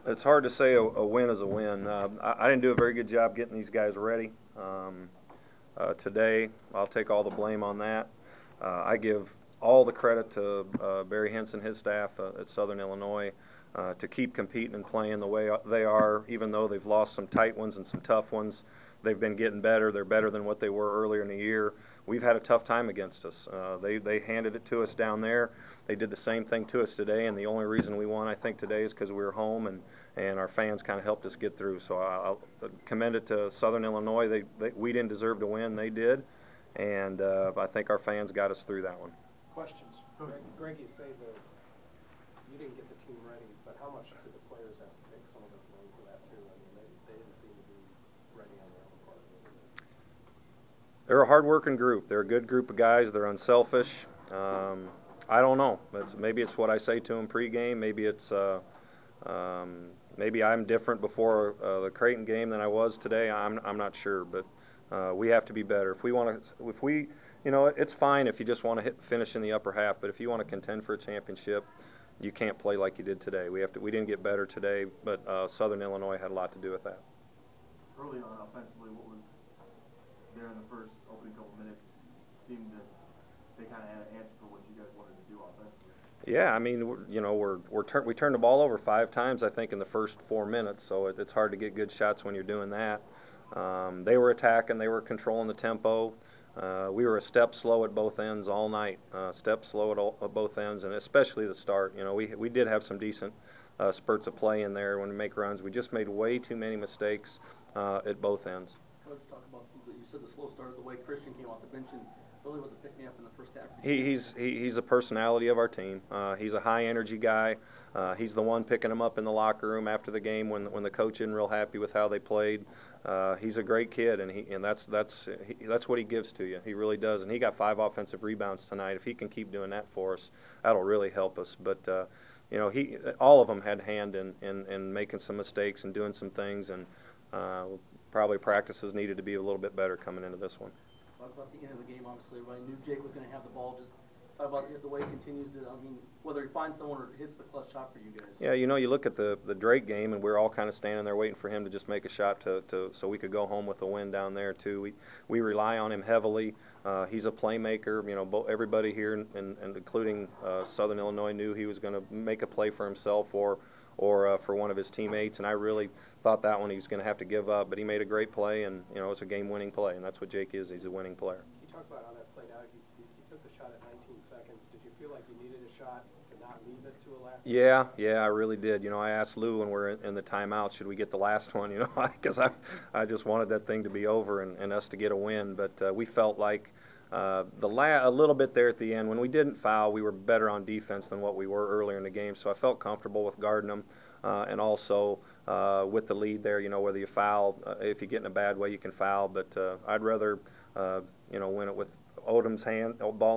It's hard to say a win is a win. I didn't do a very good job getting these guys ready. Today, I'll take all the blame on that. I give all the credit to Barry Henson and his staff at Southern Illinois to keep competing and playing the way they are, even though they've lost some tight ones and some tough ones. They've been getting better. They're better than what they were earlier in the year. We've had a tough time against us. They handed it to us down there. They did the same thing to us today, and the only reason we won, I think, today is because we were home and our fans kind of helped us get through. So I'll commend it to Southern Illinois. We didn't deserve to win. They did, and I think our fans got us through that one. Questions? Greg, you say that you didn't get the team ready, but how much did the players have to take some of the blame for that too? I mean, they didn't seem to be ready on their own part. They're a hard-working group. They're a good group of guys. They're unselfish. I don't know. Maybe it's what I say to them pregame. Maybe it's maybe I'm different before the Creighton game than I was today. I'm not sure, but we have to be better. It's fine if you just want to finish in the upper half, but if you want to contend for a championship, you can't play like you did today. We didn't get better today, but Southern Illinois had a lot to do with that. Early on offensively, what was there in the first opening couple minutes seemed that they kind of had an answer for what you guys wanted to do offensively? Yeah, I mean, we turned the ball over 5 times, I think, in the first 4 minutes. So it's hard to get good shots when you're doing that. They were attacking, they were controlling the tempo. We were a step slow at both ends all night. Step slow at both ends, and especially the start. We did have some decent spurts of play in there when we make runs. We just made way too many mistakes at both ends. Coach, talk about you said the slow start, the way Christian came off the bench and really wasn't picking up in the first half. He's a personality of our team. He's a high energy guy. He's the one picking them up in the locker room after the game when the coach isn't real happy with how they played. He's a great kid, and that's what he gives to you. He really does. And he got 5 offensive rebounds tonight. If he can keep doing that for us, that'll really help us. But all of them had hand in making some mistakes and doing some things, and probably practices needed to be a little bit better coming into this one. Talk about the end of the game. Obviously, everybody knew Jake was going to have the ball. Just talk about the way he continues to. I mean, whether he finds someone or hits the clutch shot for you guys. Yeah, you look at the Drake game, and we're all kind of standing there waiting for him to just make a shot so we could go home with a win down there too. We rely on him heavily. He's a playmaker. Everybody here, and including Southern Illinois, knew he was going to make a play for himself or for one of his teammates, and I really thought that one he was going to have to give up, but he made a great play, and it's a game-winning play, and that's what Jake is. He's a winning player. Can you talk about how that played out? You took the shot at 19 seconds. Did you feel like you needed a shot to not leave it to a last? Yeah, I really did. I asked Lou when we're in the timeout, should we get the last one? Because I just wanted that thing to be over and us to get a win, but we felt like a little bit there at the end when we didn't foul, we were better on defense than what we were earlier in the game. So I felt comfortable with guarding them, and also with the lead there. Whether you foul, if you get in a bad way, you can foul. But I'd rather win it with ball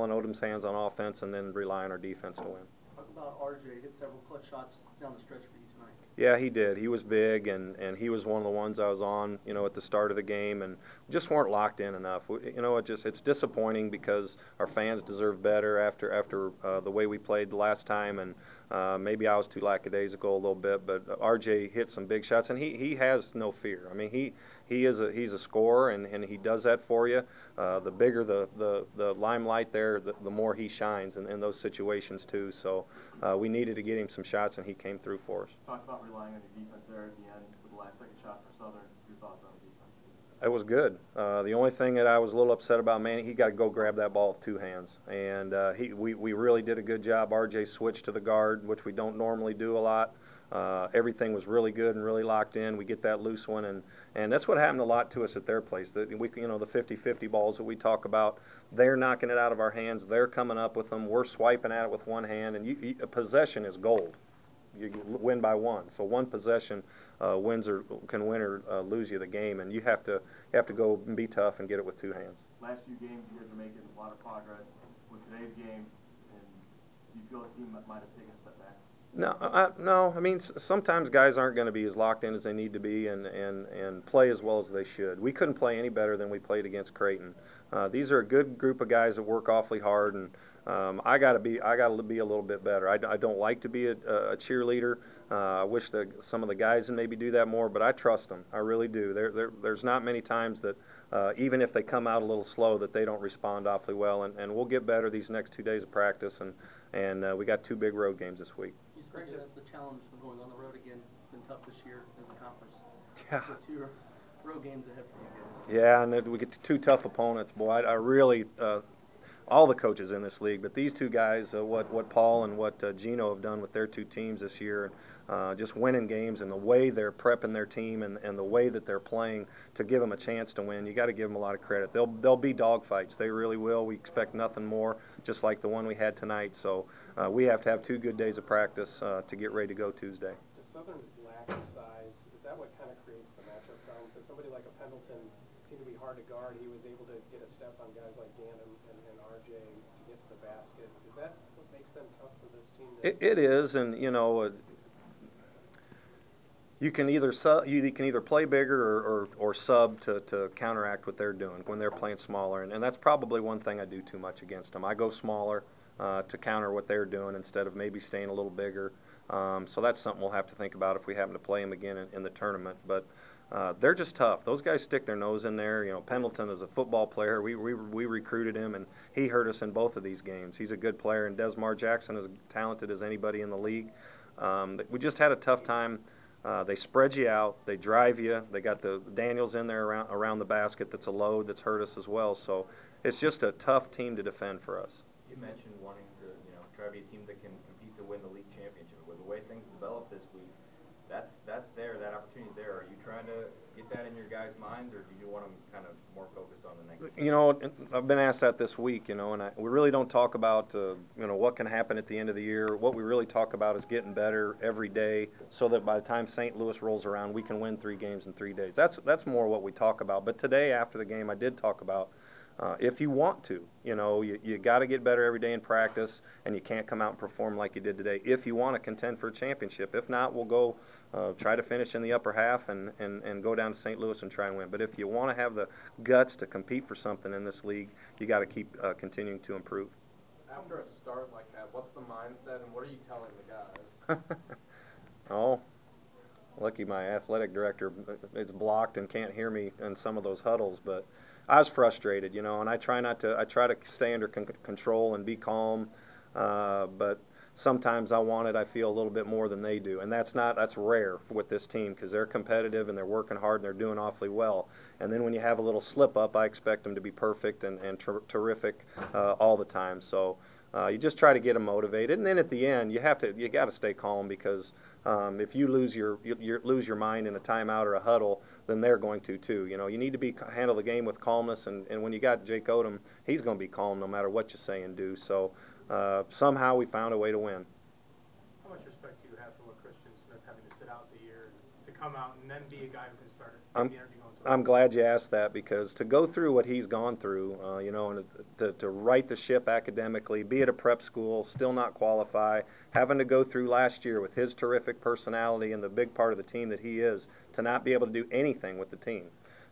in Odom's hands on offense, and then rely on our defense to win. Talk about RJ hit several clutch shots down the stretch for you tonight. Yeah, he did. He was big, and he was one of the ones I was on, at the start of the game, and just weren't locked in enough. It's disappointing because our fans deserve better after the way we played the last time, and maybe I was too lackadaisical a little bit, but RJ hit some big shots, and he has no fear. I mean, he's a scorer, and he does that for you. The bigger the limelight there, the more he shines in those situations too. So we needed to get him some shots, and he came through for us. Talk about relying on your defense there at the end with the last second shot for Southern. Your thoughts on defense? It was good. The only thing that I was a little upset about, man, he got to go grab that ball with 2 hands, and we really did a good job. RJ switched to the guard, which we don't normally do a lot. Everything was really good and really locked in. We get that loose one, and that's what happened a lot to us at their place. The 50-50 balls that we talk about, they're knocking it out of our hands. They're coming up with them. We're swiping at it with 1 hand, and a possession is gold. You win by 1. So 1 possession can win or lose you the game, and you have to go and be tough and get it with 2 hands. Last few games, you guys are making a lot of progress. With today's game, and do you feel like the team might have taken a step back? No. I mean, sometimes guys aren't going to be as locked in as they need to be and play as well as they should. We couldn't play any better than we played against Creighton. These are a good group of guys that work awfully hard, and I got to be a little bit better. I don't like to be a cheerleader. I wish that some of the guys would maybe do that more, but I trust them. I really do. There's not many times that even if they come out a little slow that they don't respond awfully well, and we'll get better these next 2 days of practice, and we got 2 big road games this week. You speak of the challenge of going on the road again. It's been tough this year in the conference. Yeah. With 2 road games ahead for you guys. Yeah, and then we get 2 tough opponents. Boy, I really all the coaches in this league, but these 2 guys, what Paul and what Gino have done with their 2 teams this year, just winning games and the way they're prepping their team and the way that they're playing to give them a chance to win, you got to give them a lot of credit. They'll be dogfights. They really will. We expect nothing more, just like the one we had tonight. So we have to have 2 good days of practice to get ready to go Tuesday. Does Southern's lack of size, is that what kind of creates the matchup problem? Because somebody like a Pendleton seemed to be hard to guard. He was able to get a step on guys like Gandam and RJ to get to the basket. Is that what makes them tough for this team? It is, and you know, you can either play bigger or sub to counteract what they're doing when they're playing smaller, and that's probably one thing I do too much against them. I go smaller to counter what they're doing instead of maybe staying a little bigger. So that's something we'll have to think about if we happen to play them again in the tournament. But they're just tough. Those guys stick their nose in there. You know, Pendleton is a football player. We recruited him, and he hurt us in both of these games. He's a good player, and Desmar Jackson is as talented as anybody in the league. We just had a tough time. They spread you out. They drive you. They got the Daniels in there around the basket. That's a load that's hurt us as well. So it's just a tough team to defend for us. You mentioned wanting to, try to be a team that can compete to win the league championship. With the way things developed this week, that's there. That opportunity's there. Are you trying to get that in your guys' minds, or do you want them kind of more focused on the next game? You know, I've been asked that this week. And we really don't talk about what can happen at the end of the year. What we really talk about is getting better every day, so that by the time St. Louis rolls around, we can win 3 games in 3 days. That's more what we talk about. But today, after the game, I did talk about. If you want to, you got to get better every day in practice, and you can't come out and perform like you did today if you want to contend for a championship. If not, we'll go try to finish in the upper half and go down to St. Louis and try and win. But if you want to have the guts to compete for something in this league, you got to keep continuing to improve. After a start like that, what's the mindset, and what are you telling the guys? Oh, lucky my athletic director is blocked and can't hear me in some of those huddles, but I was frustrated, and I try to stay under control and be calm, but sometimes I feel a little bit more than they do, and that's rare with this team because they're competitive and they're working hard and they're doing awfully well. And then when you have a little slip up, I expect them to be perfect and terrific all the time. So you just try to get them motivated, and then at the end you got to stay calm because if you lose your mind in a timeout or a huddle, then they're going to too. You need to handle the game with calmness, and when you got Jake Odom, he's going to be calm no matter what you say and do. So somehow we found a way to win. How much respect do you have for what Christian Smith having to sit out the year and to come out and then be a guy who can start it? I'm glad you asked that because to go through what he's gone through, and to right the ship academically, be at a prep school, still not qualify, having to go through last year with his terrific personality and the big part of the team that he is, to not be able to do anything with the team.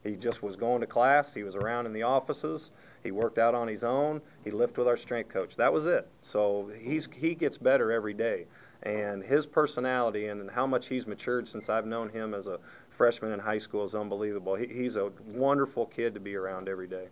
He just was going to class. He was around in the offices. He worked out on his own. He lifted with our strength coach. That was it. So he gets better every day. And his personality and how much he's matured since I've known him as a freshman in high school is unbelievable. He's a wonderful kid to be around every day.